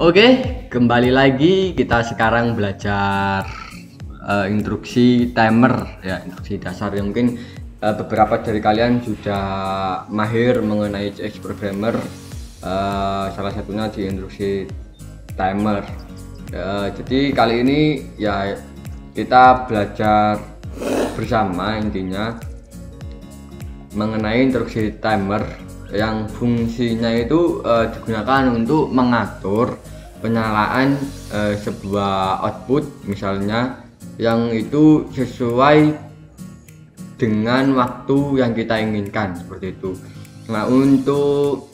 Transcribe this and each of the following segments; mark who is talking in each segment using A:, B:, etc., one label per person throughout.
A: Oke, kembali lagi kita sekarang belajar instruksi timer ya, instruksi dasar yang mungkin beberapa dari kalian sudah mahir mengenai CX programmer, salah satunya di instruksi timer. Jadi kali ini ya kita belajar bersama intinya mengenai instruksi timer yang fungsinya itu digunakan untuk mengatur penyalaan sebuah output misalnya yang itu sesuai dengan waktu yang kita inginkan, seperti itu. Nah, untuk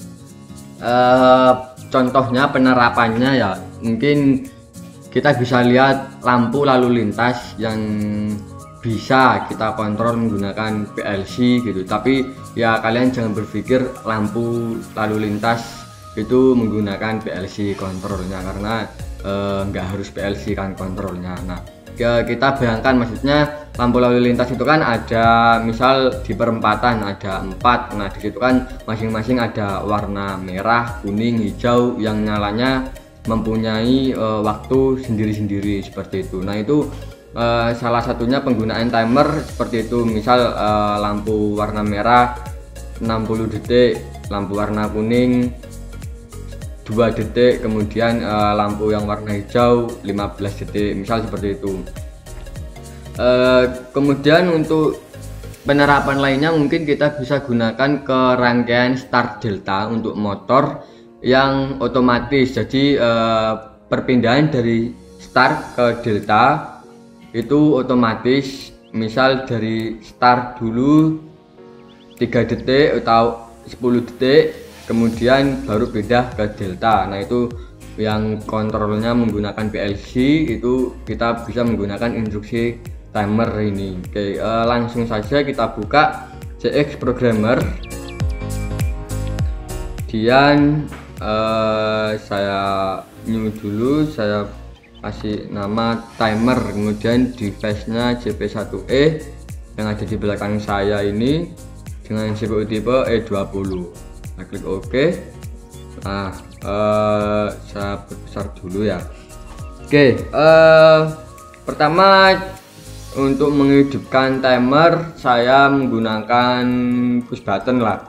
A: contohnya penerapannya ya mungkin kita bisa lihat lampu lalu lintas yang bisa kita kontrol menggunakan PLC gitu, tapi ya kalian jangan berpikir lampu lalu lintas itu menggunakan PLC kontrolnya, karena nggak harus PLC kan kontrolnya. Nah, kita bayangkan, maksudnya lampu lalu lintas itu kan ada, misal di perempatan ada 4, nah disitu kan masing-masing ada warna merah, kuning, hijau yang nyalanya mempunyai waktu sendiri-sendiri seperti itu. Nah, itu salah satunya penggunaan timer seperti itu. Misal lampu warna merah 60 detik, lampu warna kuning 2 detik, kemudian lampu yang warna hijau 15 detik, misal seperti itu. Kemudian untuk penerapan lainnya mungkin kita bisa gunakan ke rangkaian start delta untuk motor yang otomatis. Jadi perpindahan dari start ke delta itu otomatis, misal dari start dulu 3 detik atau 10 detik, kemudian baru pindah ke delta. Nah, itu yang kontrolnya menggunakan PLC, itu kita bisa menggunakan instruksi timer ini. Oke, langsung saja kita buka CX programmer. Kemudian saya new dulu, saya kasih nama timer, kemudian device-nya JP1E yang ada di belakang saya ini dengan CPU tipe E20. Nah, klik OK. Nah, saya perbesar dulu ya. Oke, pertama untuk menghidupkan timer saya menggunakan push button lah.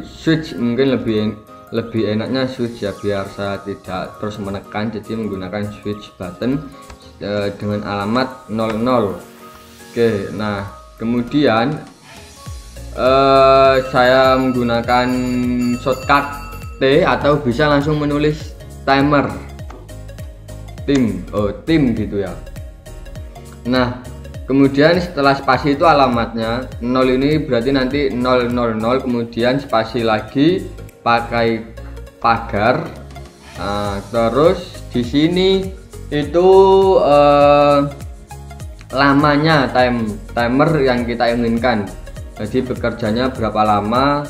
A: Switch mungkin lebih enaknya switch ya, biar saya tidak terus menekan, jadi menggunakan switch button dengan alamat 00. Oke, nah kemudian saya menggunakan shortcut T atau bisa langsung menulis timer tim gitu ya. Nah, kemudian setelah spasi itu alamatnya 0, ini berarti nanti 000, kemudian spasi lagi pakai pagar. Nah, terus di sini itu lamanya timer yang kita inginkan, jadi bekerjanya berapa lama.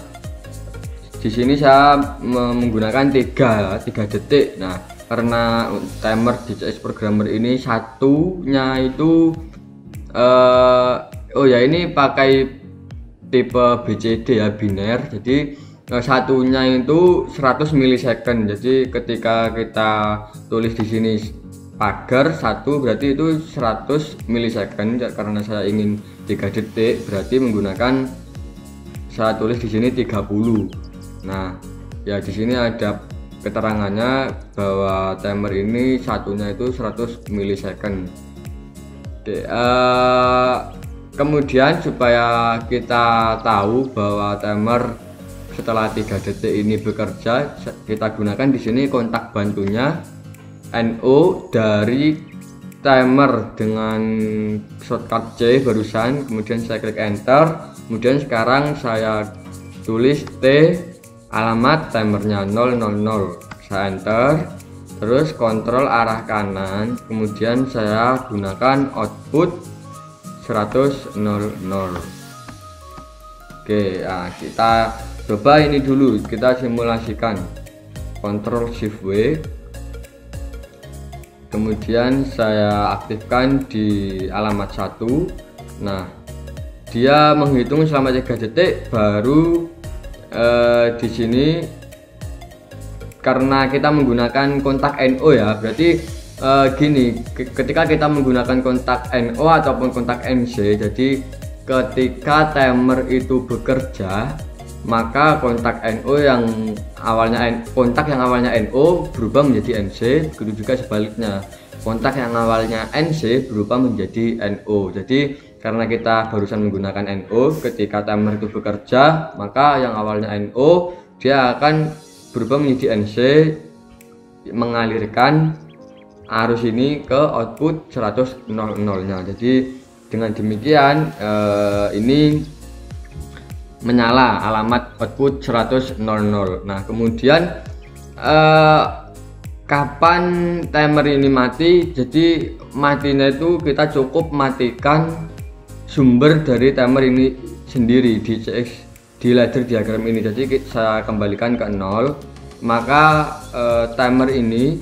A: Di sini saya menggunakan 3 detik. Nah, karena timer di CX programmer ini satunya itu oh ya, ini pakai tipe BCD ya, biner. Jadi satunya itu 100 milisecond. Jadi ketika kita tulis di sini pagar 1, berarti itu 100 milisecond. Karena saya ingin 3 detik, berarti menggunakan, saya tulis di sini 30. Nah, ya di sini ada keterangannya bahwa timer ini satunya itu 100 milisecond. Oke, kemudian supaya kita tahu bahwa timer setelah 3 detik ini bekerja, kita gunakan di sini kontak bantunya NO dari timer dengan shortcut C barusan. Kemudian saya klik enter, kemudian sekarang saya tulis T alamat timernya 000, saya enter, terus kontrol arah kanan, kemudian saya gunakan output 100.00. Oke, nah kita coba ini dulu, kita simulasikan. Ctrl Shift W, kemudian saya aktifkan di alamat 1. Nah, dia menghitung selama 3 detik, baru di sini karena kita menggunakan kontak NO ya, berarti gini, ketika kita menggunakan kontak NO ataupun kontak NC, jadi ketika timer itu bekerja, maka kontak NO yang awalnya kontak yang awalnya NO berubah menjadi NC, begitu juga sebaliknya, kontak yang awalnya NC berubah menjadi NO. Jadi karena kita barusan menggunakan NO, ketika timer itu bekerja, maka yang awalnya NO dia akan berubah menjadi NC, mengalirkan arus ini ke output 100.00-nya. Jadi dengan demikian ini menyala alamat output 100.00. Nah, kemudian kapan timer ini mati? Jadi matinya itu kita cukup matikan sumber dari timer ini sendiri di ladder diagram ini. Jadi saya kembalikan ke 0, maka timer ini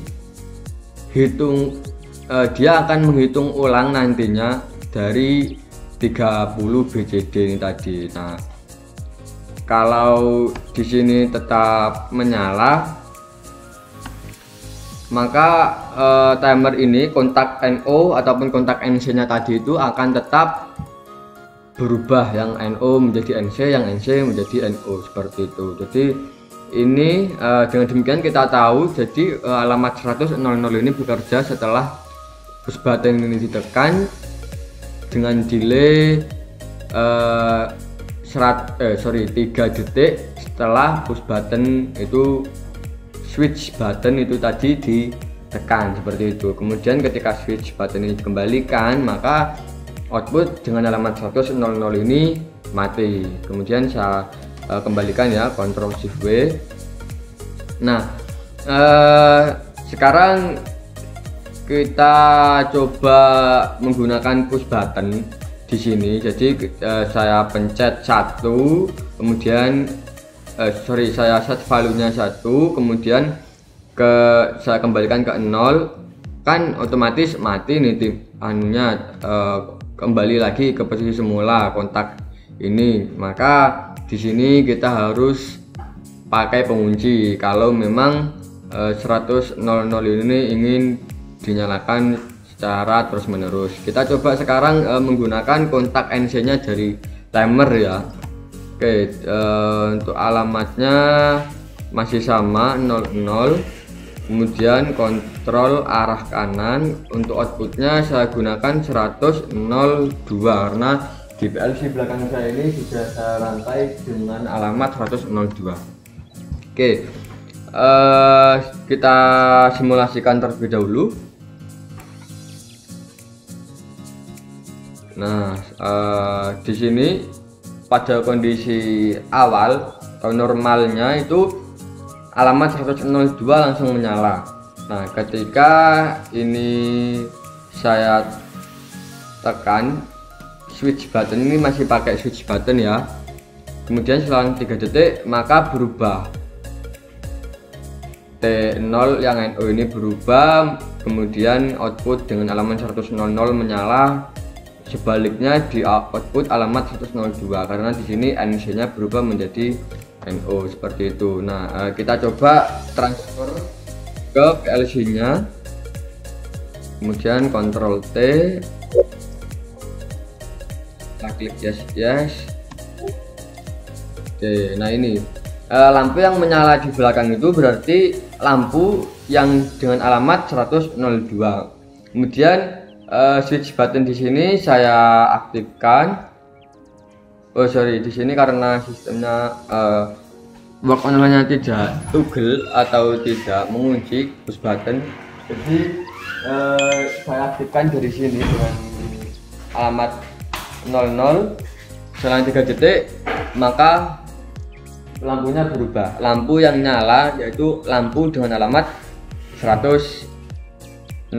A: dia akan menghitung ulang nantinya dari 30 BCD ini tadi. Nah, kalau di sini tetap menyala, maka timer ini kontak NO ataupun kontak NC nya tadi itu akan tetap berubah, yang NO menjadi NC, yang NC menjadi NO, seperti itu. Jadi ini dengan demikian kita tahu, jadi alamat 100.00 ini bekerja setelah push button ini ditekan dengan delay 3 detik setelah push button itu, switch button itu tadi ditekan, seperti itu. Kemudian ketika switch button ini dikembalikan, maka output dengan alamat 100.00 ini mati. Kemudian saya kembalikan ya, Ctrl Shift W. Nah, sekarang kita coba menggunakan push button di sini. Jadi saya pencet 1, kemudian saya set value-nya 1, kemudian saya kembalikan ke 0, kan otomatis mati nih kembali lagi ke posisi semula kontak ini. Maka di sini kita harus pakai pengunci kalau memang 100.00 ini ingin dinyalakan secara terus menerus. Kita coba sekarang menggunakan kontak NC nya dari timer ya. Oke, untuk alamatnya masih sama 00, kemudian kontrol arah kanan. Untuk outputnya saya gunakan 100.02 karena di PLC belakang saya ini sudah saya rantai dengan alamat 100.02. Oke, kita simulasikan terlebih dahulu. Nah, di sini pada kondisi awal atau normalnya itu alamat 100.02 langsung menyala. Nah, ketika ini saya tekan switch button, ini masih pakai switch button ya, kemudian selang 3 detik maka berubah, T0 yang NO ini berubah, kemudian output dengan alamat 100.00 menyala. Sebaliknya di output alamat 100.02 karena di sini NC nya berubah menjadi NO, seperti itu. Nah, kita coba transfer ke PLC nya, kemudian Ctrl T, kita klik yes. Oke, nah ini lampu yang menyala di belakang itu berarti lampu yang dengan alamat 100.02. Kemudian switch button di sini saya aktifkan. Di sini karena sistemnya work online-nya tidak toggle atau tidak mengunci push button, jadi saya aktifkan dari sini dengan alamat 00. Selang 3 detik maka lampunya berubah. Lampu yang nyala yaitu lampu dengan alamat 100.00,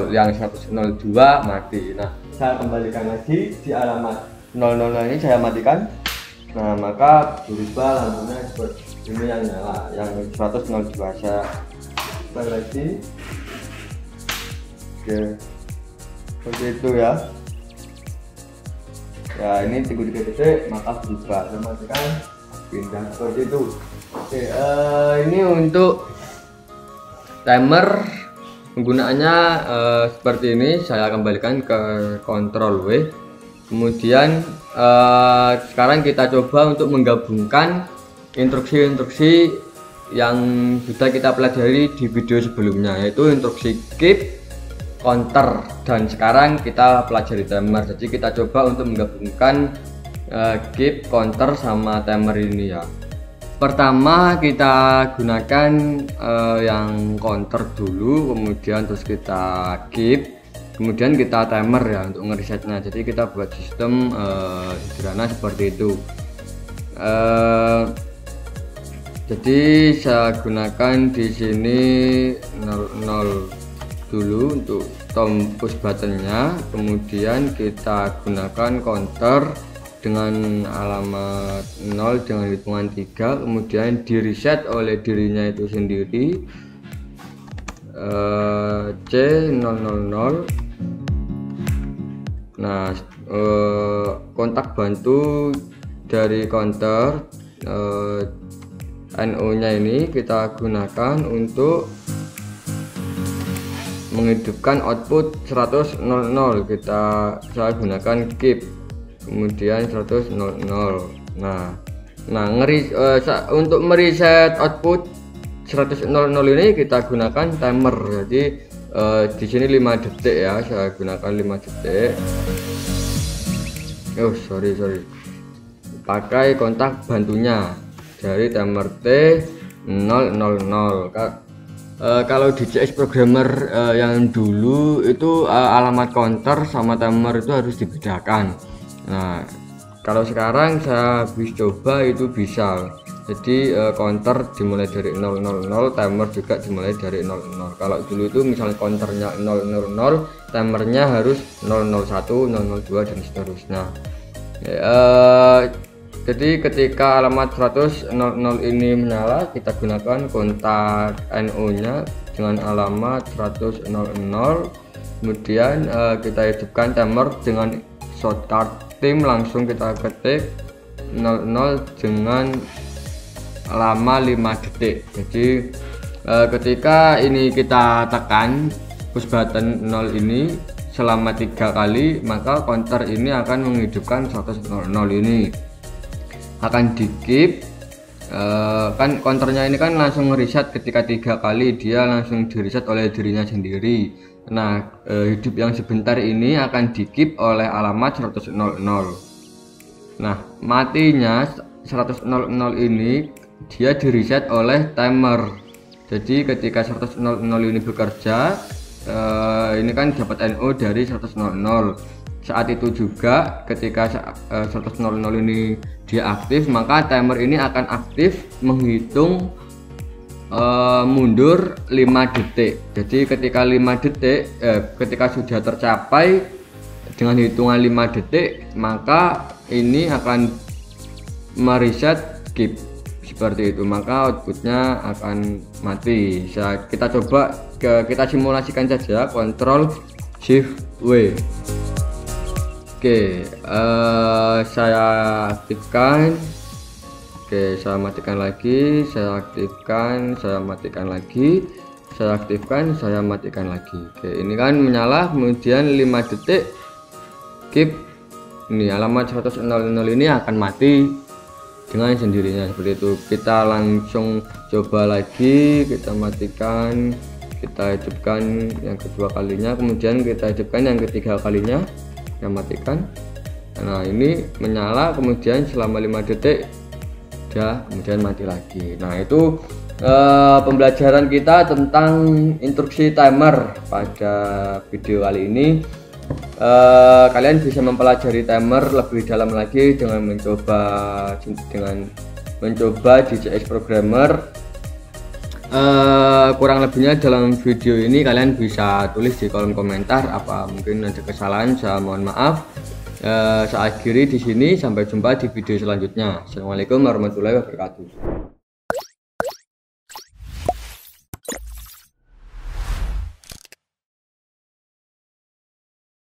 A: yang 100.02 mati. Nah, saya kembalikan lagi di alamat 00 ini saya matikan. Nah, maka berubah lampunya seperti ini yang nyala, yang 100.02. Saya kembali lagi. Oke, seperti itu ya. Ya, ini 3 detik maka berubah. Saya matikan, pindah seperti itu. Oke, ini untuk timer penggunaannya seperti ini. Saya kembalikan ke Ctrl W. Kemudian sekarang kita coba untuk menggabungkan instruksi-instruksi yang sudah kita pelajari di video sebelumnya, yaitu instruksi keep, counter, dan sekarang kita pelajari timer. Jadi kita coba untuk menggabungkan keep, counter sama timer ini ya. Pertama kita gunakan yang counter dulu, kemudian terus kita keep, kemudian kita timer ya untuk ngeresetnya. Jadi kita buat sistem sederhana seperti itu. Jadi saya gunakan di sini 00 dulu untuk push buttonnya, kemudian kita gunakan counter dengan alamat 0 dengan hitungan 3, kemudian di reset oleh dirinya itu sendiri C000. Nah kontak bantu dari counter NO nya ini kita gunakan untuk menghidupkan output 100.00. Saya gunakan keep, kemudian 100.00. Nah untuk mereset output 100.00 ini kita gunakan timer. Jadi di sini 5 detik ya, saya gunakan 5 detik. Oh sorry, pakai kontak bantunya dari timer T000. Kalau di CS programmer yang dulu itu alamat counter sama timer itu harus dibedakan. Nah kalau sekarang saya coba itu bisa. Jadi counter dimulai dari 000, timer juga dimulai dari 00. Kalau dulu itu misalnya counternya 000, timernya harus 001, 002 dan seterusnya. Jadi ketika alamat 100.00 ini menyala, kita gunakan kontak NO nya dengan alamat 100.00. Kemudian kita hidupkan timer dengan shortcut tim, langsung kita ketik 00 dengan lama 5 detik. Jadi ketika ini kita tekan push button 0 ini selama 3 kali, maka counter ini akan menghidupkan 100.00 ini. Akan di keep, kan counternya ini kan langsung reset ketika 3 kali, dia langsung di reset oleh dirinya sendiri. Nah hidup yang sebentar ini akan di keep oleh alamat 100.00. Nah matinya 100.00 ini dia di reset oleh timer. Jadi ketika 100.00 ini bekerja, ini kan dapat NO dari 100.00. Saat itu juga ketika 100.00 ini dia aktif, maka timer ini akan aktif menghitung mundur 5 detik. Jadi ketika 5 detik ketika sudah tercapai dengan hitungan 5 detik, maka ini akan mereset keep seperti itu, maka outputnya akan mati. Kita coba kita simulasikan saja, Ctrl Shift W. Oke, saya aktifkan. Oke, saya matikan lagi, saya aktifkan, saya matikan lagi, saya aktifkan, saya matikan lagi. Oke, ini kan menyala, kemudian 5 detik keep. Ini alamat 100.00 ini akan mati dengan sendirinya seperti itu. Kita langsung coba lagi, kita matikan, kita hidupkan yang kedua kalinya, kemudian kita hidupkan yang ketiga kalinya, kita matikan. Nah ini menyala, kemudian selama 5 detik dia kemudian mati lagi. Nah itu pembelajaran kita tentang instruksi timer pada video kali ini. Kalian bisa mempelajari timer lebih dalam lagi dengan mencoba DCS Programmer. Kurang lebihnya dalam video ini kalian bisa tulis di kolom komentar apa mungkin ada kesalahan, saya mohon maaf. Saya akhiri di sini, sampai jumpa di video selanjutnya. Assalamualaikum warahmatullahi wabarakatuh.